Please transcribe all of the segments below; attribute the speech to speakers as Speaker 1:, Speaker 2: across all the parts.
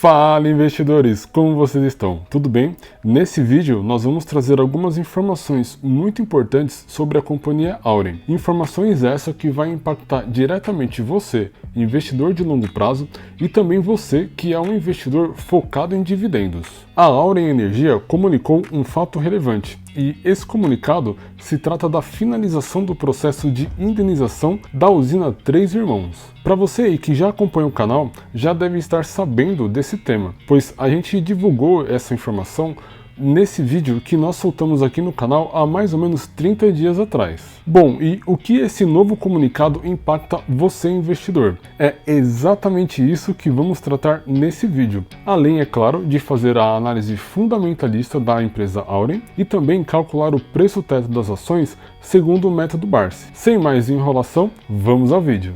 Speaker 1: Fala investidores, como vocês estão? Tudo bem? Nesse vídeo nós vamos trazer algumas informações muito importantes sobre a companhia Auren. Informações essas que vai impactar diretamente você, investidor de longo prazo, e também você que é um investidor focado em dividendos. A Auren Energia comunicou um fato relevante, e esse comunicado se trata da finalização do processo de indenização da usina Três Irmãos. Para você aí que já acompanha o canal, já deve estar sabendo desse tema, pois a gente divulgou essa informação nesse vídeo que nós soltamos aqui no canal há mais ou menos 30 dias atrás. Bom, e o que esse novo comunicado impacta você, investidor? É exatamente isso que vamos tratar nesse vídeo, além, é claro, de fazer a análise fundamentalista da empresa Auren e também calcular o preço teto das ações segundo o método Barsi. Sem mais enrolação, vamos ao vídeo.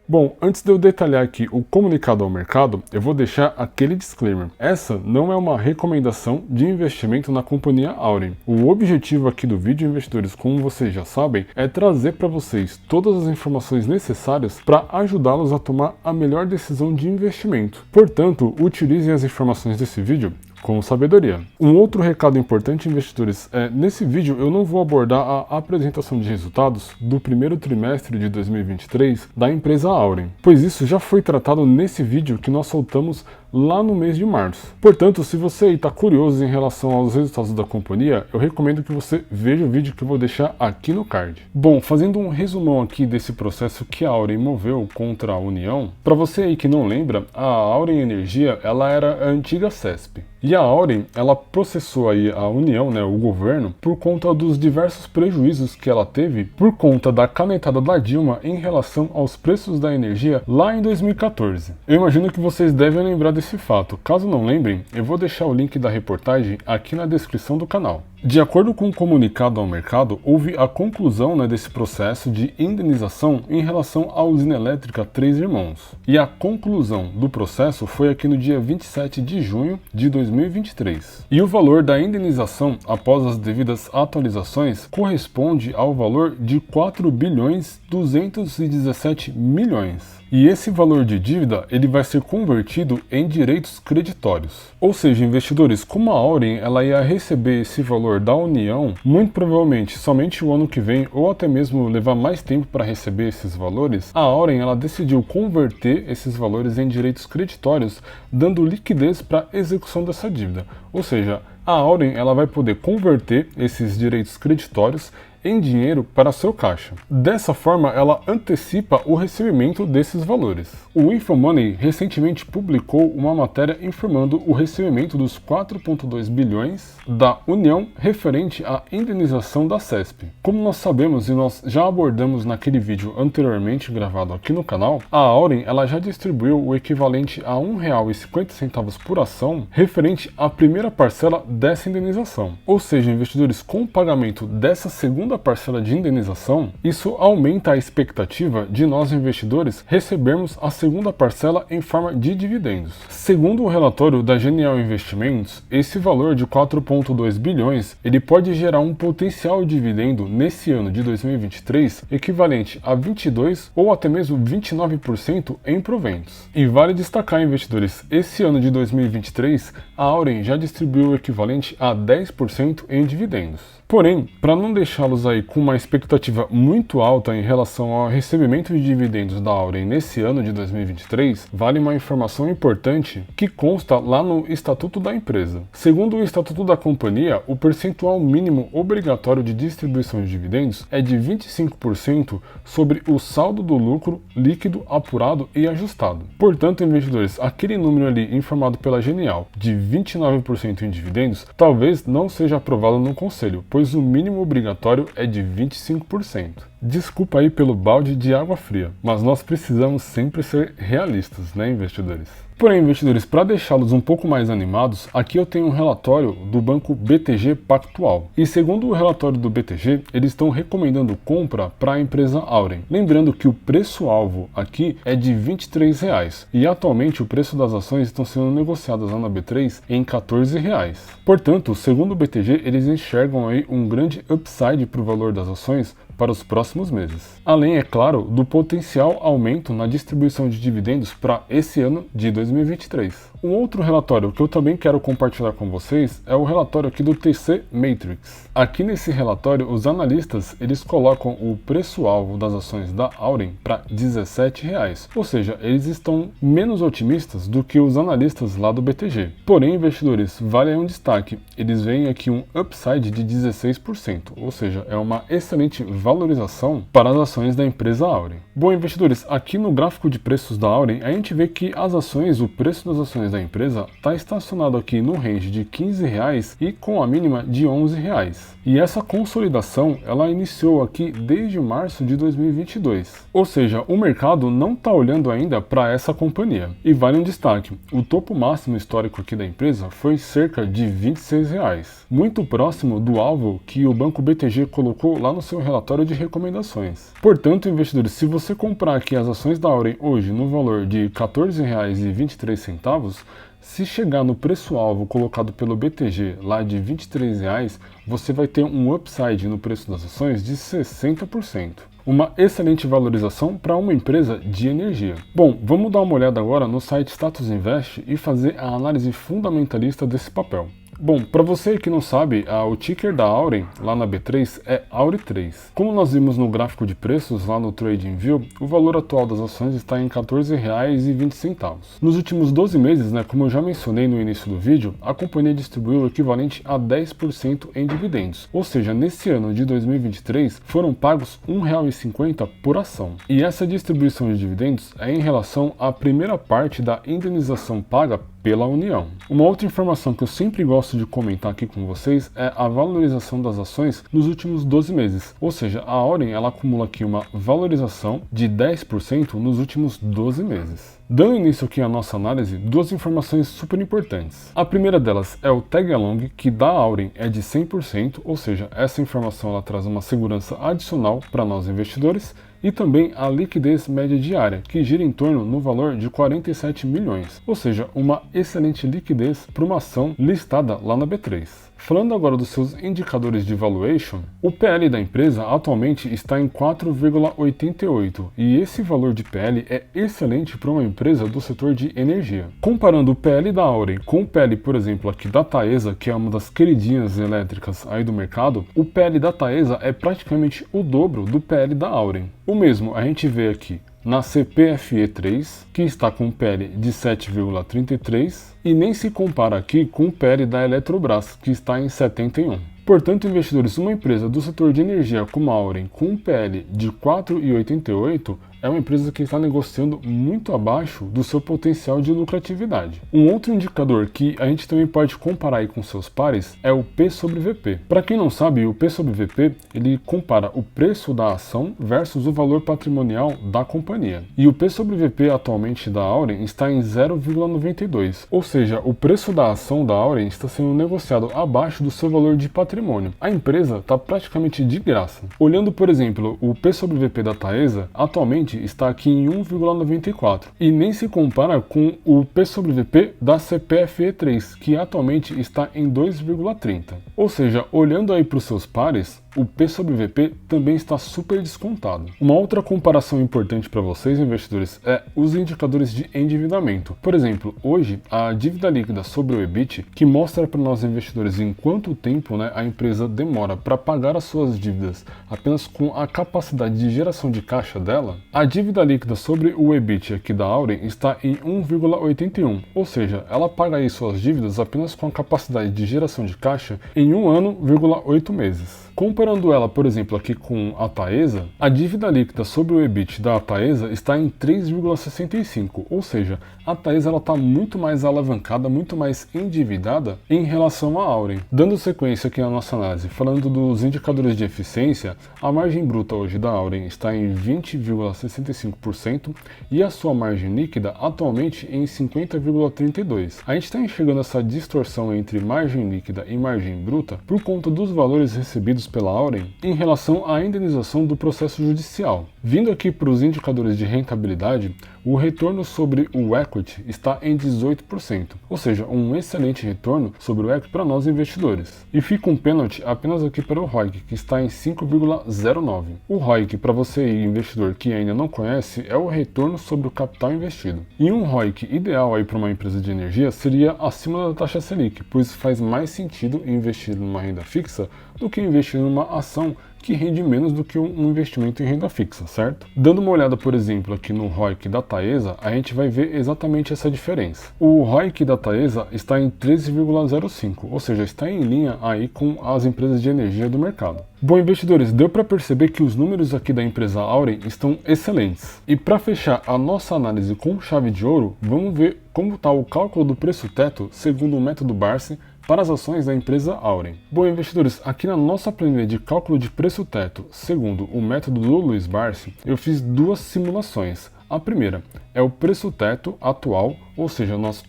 Speaker 1: Bom, antes de eu detalhar aqui o comunicado ao mercado, eu vou deixar aquele disclaimer. Essa não é uma recomendação de investimento na companhia Auren. O objetivo aqui do vídeo, investidores, como vocês já sabem, é trazer para vocês todas as informações necessárias para ajudá-los a tomar a melhor decisão de investimento. Portanto, utilizem as informações desse vídeo com sabedoria. Um outro recado importante, investidores, nesse vídeo eu não vou abordar a apresentação de resultados do primeiro trimestre de 2023 da empresa Auren, pois isso já foi tratado nesse vídeo que nós soltamos lá no mês de março. Portanto, se você está curioso em relação aos resultados da companhia, eu recomendo que você veja o vídeo que eu vou deixar aqui no card. Bom, fazendo um resumão aqui desse processo que a Auren moveu contra a União, para você aí que não lembra, a Auren Energia ela era a antiga CESP. E a Auren, ela processou aí a União, o governo, por conta dos diversos prejuízos que ela teve por conta da canetada da Dilma em relação aos preços da energia lá em 2014. Eu imagino que vocês devem lembrar desse fato. Caso não lembrem, eu vou deixar o link da reportagem aqui na descrição do canal. De acordo com o comunicado ao mercado, houve a conclusão desse processo de indenização em relação à usina elétrica Três Irmãos. E a conclusão do processo foi aqui no dia 27 de junho de 2023. E o valor da indenização, após as devidas atualizações, corresponde ao valor de 4 bilhões 217 milhões. E esse valor de dívida ele vai ser convertido em direitos creditórios. Ou seja, investidores, como a Auren ela ia receber esse valor da União, muito provavelmente somente o ano que vem, ou até mesmo levar mais tempo para receber esses valores, a Auren ela decidiu converter esses valores em direitos creditórios, dando liquidez para a execução dessa dívida. Ou seja, a Auren ela vai poder converter esses direitos creditórios em dinheiro para seu caixa. Dessa forma, ela antecipa o recebimento desses valores. O Infomoney recentemente publicou uma matéria informando o recebimento dos 4,2 bilhões da União referente à indenização da CESP. Como nós sabemos e nós já abordamos naquele vídeo anteriormente gravado aqui no canal, a Auren ela já distribuiu o equivalente a R$ 1,50 por ação referente à primeira parcela dessa indenização. Ou seja, investidores, com o pagamento dessa segunda parcela de indenização, isso aumenta a expectativa de nós investidores recebermos a segunda parcela em forma de dividendos. Segundo o relatório da Genial Investimentos, esse valor de 4,2 bilhões ele pode gerar um potencial dividendo nesse ano de 2023 equivalente a 22% ou até mesmo 29% em proventos. E vale destacar, investidores, esse ano de 2023 a Auren já distribuiu o equivalente a 10% em dividendos. Porém, para não deixá-los aí com uma expectativa muito alta em relação ao recebimento de dividendos da Auren nesse ano de 2023, vale uma informação importante que consta lá no Estatuto da empresa. Segundo o Estatuto da companhia, o percentual mínimo obrigatório de distribuição de dividendos é de 25% sobre o saldo do lucro líquido apurado e ajustado. Portanto, investidores, aquele número ali informado pela Genial de 29% em dividendos talvez não seja aprovado no conselho, pois o mínimo obrigatório é de 25%. Desculpa aí pelo balde de água fria, mas nós precisamos sempre ser realistas, investidores? Porém, investidores, para deixá-los um pouco mais animados, aqui eu tenho um relatório do banco BTG Pactual. E segundo o relatório do BTG, eles estão recomendando compra para a empresa Auren. Lembrando que o preço-alvo aqui é de R$ 23,00 e atualmente o preço das ações estão sendo negociadas lá na B3 em R$ 14,00. Portanto, segundo o BTG, eles enxergam aí um grande upside para o valor das ações para os próximos meses. Além, é claro, do potencial aumento na distribuição de dividendos para esse ano de 2023. Um outro relatório que eu também quero compartilhar com vocês é o relatório aqui do TC Matrix. Aqui nesse relatório, os analistas eles colocam o preço-alvo das ações da Auren para R$17, ou seja, eles estão menos otimistas do que os analistas lá do BTG. Porém, investidores, vale aí um destaque, eles veem aqui um upside de 16%, ou seja, é uma excelente valorização para as ações da empresa Auren. Bom, investidores, aqui no gráfico de preços da Auren, a gente vê que as ações, o preço das ações da empresa está estacionado aqui no range de R$15 e com a mínima de R$11. E essa consolidação, ela iniciou aqui desde março de 2022. Ou seja, o mercado não está olhando ainda para essa companhia. E vale um destaque, o topo máximo histórico aqui da empresa foi cerca de R$26, muito próximo do alvo que o Banco BTG colocou lá no seu relatório de recomendações. Portanto, investidores, se você comprar aqui as ações da Auren hoje no valor de R$14,23, se chegar no preço-alvo colocado pelo BTG lá de R$23, você vai ter um upside no preço das ações de 60%. Uma excelente valorização para uma empresa de energia. Bom, vamos dar uma olhada agora no site Status Invest e fazer a análise fundamentalista desse papel. Bom, para você que não sabe, o ticker da Auren lá na B3 é AURE3. Como nós vimos no gráfico de preços lá no TradingView, o valor atual das ações está em R$14,20. Nos últimos 12 meses, como eu já mencionei no início do vídeo, a companhia distribuiu o equivalente a 10% em dividendos. Ou seja, nesse ano de 2023 foram pagos R$1,50 por ação. E essa distribuição de dividendos é em relação à primeira parte da indenização paga pela União. Uma outra informação que eu sempre gosto de comentar aqui com vocês é a valorização das ações nos últimos 12 meses. Ou seja, a Auren ela acumula aqui uma valorização de 10% nos últimos 12 meses. Dando início aqui à nossa análise, duas informações super importantes. A primeira delas é o tag along, que da Auren é de 100%, ou seja, essa informação ela traz uma segurança adicional para nós investidores, e também a liquidez média diária, que gira em torno no valor de 47 milhões, ou seja, uma excelente liquidez para uma ação listada lá na B3. Falando agora dos seus indicadores de valuation, o PL da empresa atualmente está em 4,88 e esse valor de PL é excelente para uma empresa do setor de energia. Comparando o PL da Auren com o PL, por exemplo, aqui da Taesa, que é uma das queridinhas elétricas aí do mercado, o PL da Taesa é praticamente o dobro do PL da Auren. O mesmo a gente vê aqui na CPFE3, que está com um PL de 7,33 e nem se compara aqui com o PL da Eletrobras, que está em 71. Portanto, investidores, uma empresa do setor de energia como a Auren com um PL de 4,88 é uma empresa que está negociando muito abaixo do seu potencial de lucratividade. Um outro indicador que a gente também pode comparar aí com seus pares é o P sobre VP. Para quem não sabe, o P sobre VP ele compara o preço da ação versus o valor patrimonial da companhia. E o P sobre VP atualmente da Auren está em 0,92, ou seja, o preço da ação da Auren está sendo negociado abaixo do seu valor de patrimônio. A empresa está praticamente de graça. Olhando, por exemplo, o P sobre VP da Taesa, atualmente está aqui em 1,94 e nem se compara com o P sobre VP da CPFE3, que atualmente está em 2,30. Ou seja, olhando aí para os seus pares, o P sobre VP também está super descontado. Uma outra comparação importante para vocês, investidores, é os indicadores de endividamento. Por exemplo, hoje a dívida líquida sobre o EBIT, que mostra para nós investidores em quanto tempo a empresa demora para pagar as suas dívidas apenas com a capacidade de geração de caixa dela, a dívida líquida sobre o EBIT aqui da Auren está em 1,81, ou seja, ela paga aí suas dívidas apenas com a capacidade de geração de caixa em 1 ano, 8 meses. Comparando ela, por exemplo, aqui com a Taesa, a dívida líquida sobre o EBIT da Taesa está em 3,65, ou seja, a Taesa está muito mais alavancada, muito mais endividada em relação à Auren. Dando sequência aqui na nossa análise, falando dos indicadores de eficiência, a margem bruta hoje da Auren está em 20,65% e a sua margem líquida atualmente em 50,32%. A gente está enxergando essa distorção entre margem líquida e margem bruta por conta dos valores recebidos pela Auren em relação à indenização do processo judicial. Vindo aqui para os indicadores de rentabilidade, o retorno sobre o equity está em 18%, ou seja, um excelente retorno sobre o equity para nós investidores. E fica um pênalti apenas aqui para o ROIC, que está em 5,09. O ROIC, para você investidor que ainda não conhece, é o retorno sobre o capital investido. E um ROIC ideal aí para uma empresa de energia seria acima da taxa Selic, pois faz mais sentido investir numa renda fixa do que investir numa ação que rende menos do que um investimento em renda fixa, certo? Dando uma olhada, por exemplo, aqui no ROIC da Taesa, a gente vai ver exatamente essa diferença. O ROIC da Taesa está em 13,05, ou seja, está em linha aí com as empresas de energia do mercado. Bom, investidores, deu para perceber que os números aqui da empresa Auren estão excelentes. E para fechar a nossa análise com chave de ouro, vamos ver como está o cálculo do preço-teto segundo o método Barsi para as ações da empresa Auren. Bom, investidores, aqui na nossa planilha de cálculo de preço-teto, segundo o método do Luiz Barsi, eu fiz duas simulações. A primeira é o preço-teto atual, ou seja, nós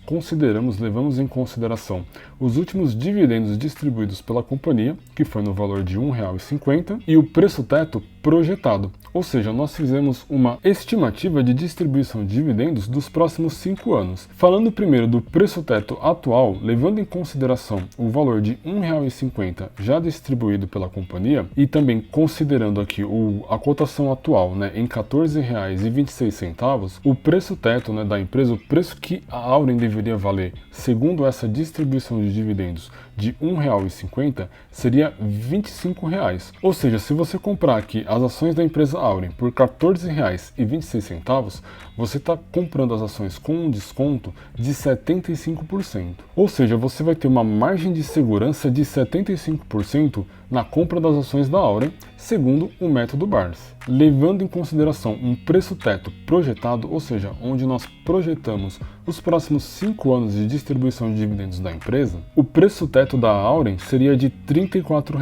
Speaker 1: levamos em consideração os últimos dividendos distribuídos pela companhia, que foi no valor de R$ 1,50, e o preço-teto projetado, ou seja, nós fizemos uma estimativa de distribuição de dividendos dos próximos 5 anos. Falando primeiro do preço-teto atual, levando em consideração o valor de R$ 1,50 já distribuído pela companhia, e também considerando aqui a cotação atual, em R$ 14,26, o preço-teto da empresa, o preço que a Auren deveria valer, segundo essa distribuição de dividendos de R$ 1,50, seria R$ 25. Ou seja, se você comprar aqui as ações da empresa Auren por R$ 14,26, você está comprando as ações com um desconto de 75%. Ou seja, você vai ter uma margem de segurança de 75% na compra das ações da Auren, segundo o método Barsi. Levando em consideração um preço-teto projetado, ou seja, onde nós projetamos os próximos 5 anos de distribuição de dividendos da empresa, o preço-teto da Auren seria de R$ 34.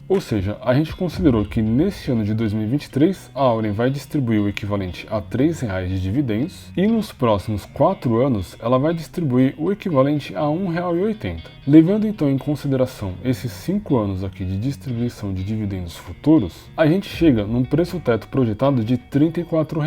Speaker 1: Ou seja, a gente considerou que neste ano de 2023 a Auren vai distribuir o equivalente a R$ 3 de dividendos e nos próximos 4 anos ela vai distribuir o equivalente a R$ 1,80. Levando então em consideração esses 5 anos aqui de distribuição de dividendos futuros, a gente chega num preço-teto projetado de R$ 34.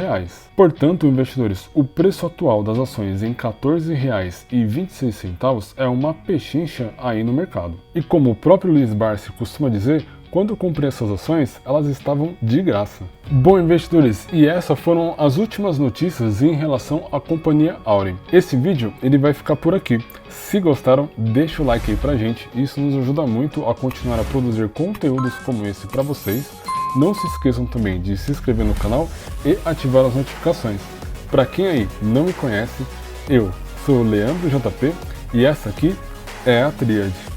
Speaker 1: Portanto, investidores, o preço atual das ações em R$ 14,26 é uma pechincha aí no mercado. E como o próprio Luiz Barsi costuma dizer, quando eu comprei essas ações, elas estavam de graça. Bom, investidores, e essas foram as últimas notícias em relação à companhia Auren. Esse vídeo ele vai ficar por aqui. Se gostaram, deixa o like aí pra gente, isso nos ajuda muito a continuar a produzir conteúdos como esse para vocês. Não se esqueçam também de se inscrever no canal e ativar as notificações. Para quem aí não me conhece, eu sou o Leandro JP e essa aqui é a Tríade.